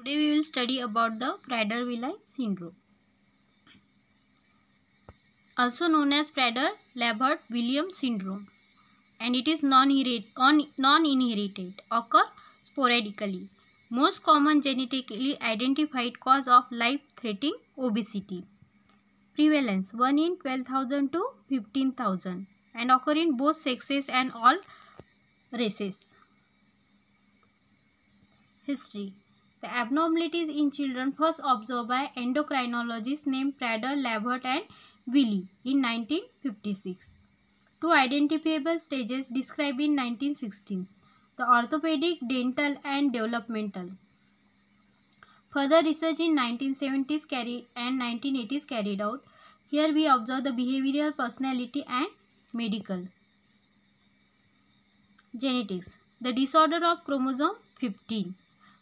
Today we will study about the Prader-Willi syndrome, also known as Prader-Leibert-Williams syndrome, and it is non-inherited, occur sporadically. Most common genetically identified cause of life-threatening obesity. Prevalence 1 in 12,000 to 15,000 and occur in both sexes and all races. History. The abnormalities in children first observed by endocrinologists named Prader, Leibert and Willi in 1956. Two identifiable stages described in 1916s, the orthopedic, dental and developmental. Further research in 1970s and 1980s carried out. Here we observe the behavioral, personality and medical. Genetics. The disorder of chromosome 15.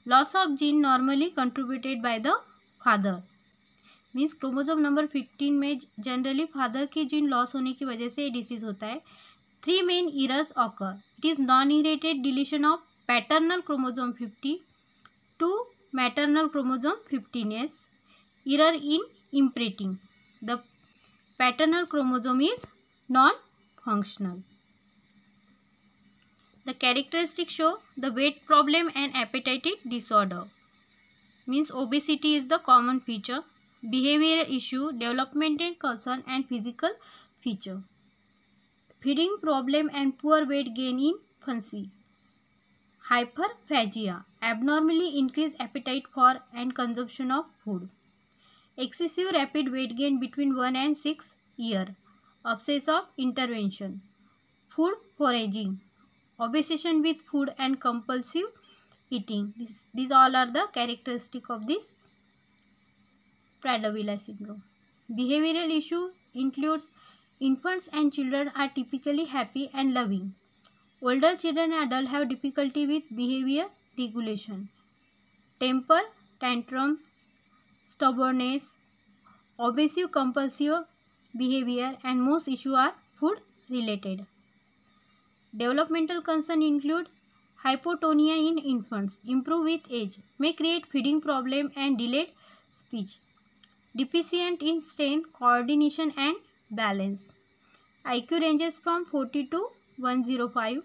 Loss of gene normally contributed by the father. Means chromosome number 15 में generally father की gene loss होने की वजह से ये disease होता है. 3 main errors occur. It is non inherited deletion of paternal chromosome 50 to maternal chromosome 15s. Error in imprinting. The paternal chromosome is non-functional. The characteristics show the weight problem and appetite disorder. Means obesity is the common feature. Behavioral issue, developmental concern and physical feature. Feeding problem and poor weight gain in infancy. Hyperphagia, abnormally increased appetite for and consumption of food. Excessive rapid weight gain between 1 and 6 years. Absence of intervention. Food foraging. Obsession with food and compulsive eating. These all are the characteristics of this Prader-Willi syndrome. Behavioral issue includes infants and children are typically happy and loving. Older children and adults have difficulty with behavior regulation. Temper, tantrum, stubbornness, obsessive compulsive behavior and most issues are food related. Developmental concerns include hypotonia in infants, improve with age, may create feeding problem and delayed speech. Deficient in strength, coordination and balance. IQ ranges from 40 to 105.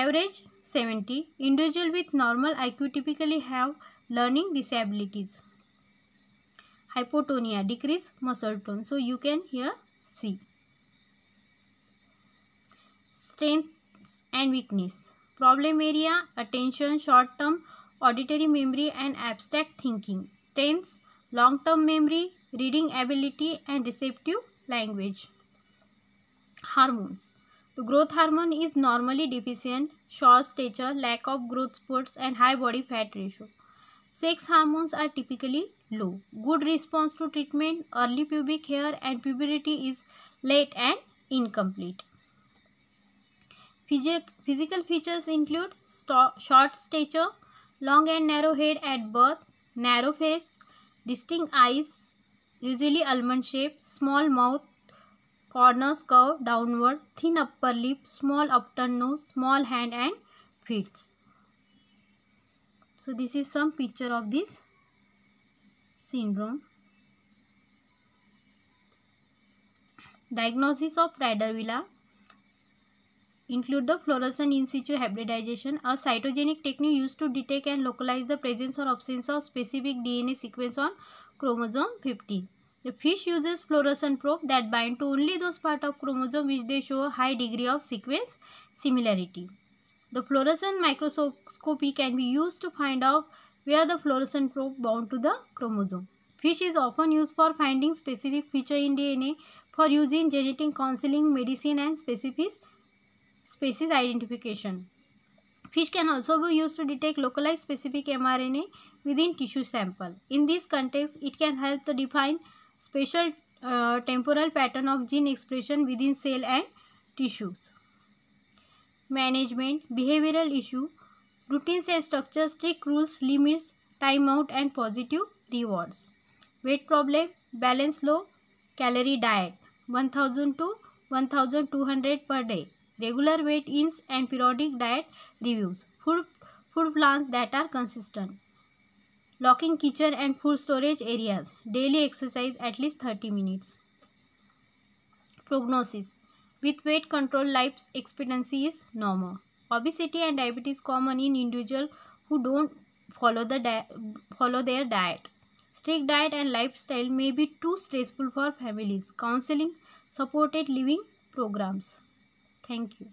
Average 70. Individual with normal IQ typically have learning disabilities. Hypotonia, decrease muscle tone. So you can here see. Strengths and weakness. Problem area, attention, short-term auditory memory and abstract thinking. Strengths, long-term memory, reading ability and receptive language. Hormones. The growth hormone is normally deficient, short stature, lack of growth spurts and high body fat ratio. Sex hormones are typically low. Good response to treatment, early pubic hair and puberty is late and incomplete. Physical features include short stature, long and narrow head at birth, narrow face, distinct eyes, usually almond shape, small mouth, corners curve downward, thin upper lip, small upturned nose, small hand and feet. So this is some picture of this syndrome. Diagnosis of Prader-Willi include the fluorescence in situ hybridization, a cytogenic technique used to detect and localize the presence or absence of specific DNA sequence on chromosome 15. The fish uses fluorescent probe that bind to only those parts of chromosome which they show a high degree of sequence similarity. The fluorescent microscopy can be used to find out where the fluorescent probe bound to the chromosome. Fish is often used for finding specific feature in DNA for use in genetic counseling, medicine and species identification. Fish can also be used to detect localized specific mRNA within tissue sample. In this context, it can help to define special temporal pattern of gene expression within cell and tissues. Management, behavioral issue, routines and structure, strict rules, limits, timeout and positive rewards. Weight problem, balance low, calorie diet, 1000 to 1200 per day. Regular weight-ins and periodic diet reviews. Food plans that are consistent. locking kitchen and food storage areas, daily exercise at least 30 minutes. Prognosis. With weight control, life expectancy is normal. Obesity and diabetes common in individuals who don't follow their diet. Strict diet and lifestyle may be too stressful for families. Counseling, supported living programs. Thank you.